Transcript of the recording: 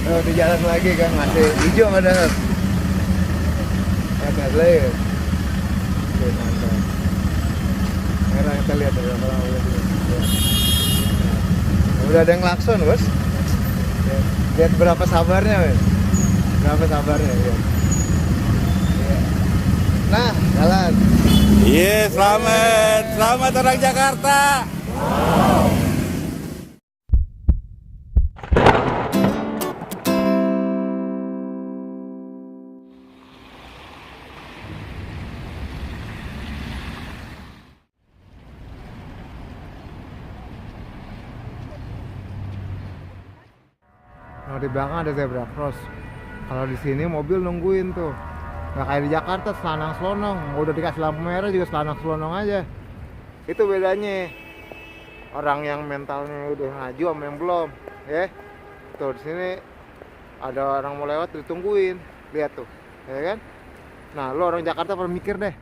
Oh, di jalan lagi kan masih hijau padahal. Ada lagi. Oke, mantap. Sekarang kita lihat ya, kalau lihat dulu. Ya. Nah, udah ada yang klakson, Bos. Ya. Lihat berapa sabarnya, Bos. Berapa sabarnya, ya. Ya. Nah, jalan. Iya, selamat. Selamat orang Jakarta. Nah, di belakang ada zebra cross. Kalau di sini mobil nungguin tuh. Nggak kayak di Jakarta selanang selonong. Mau udah dikasih lampu merah juga selanang selonong aja. Itu bedanya. Orang yang mentalnya udah maju sama yang belum, ya. Tuh di sini ada orang mau lewat ditungguin. Lihat tuh, ya kan? Nah, lo orang Jakarta pernah mikir deh.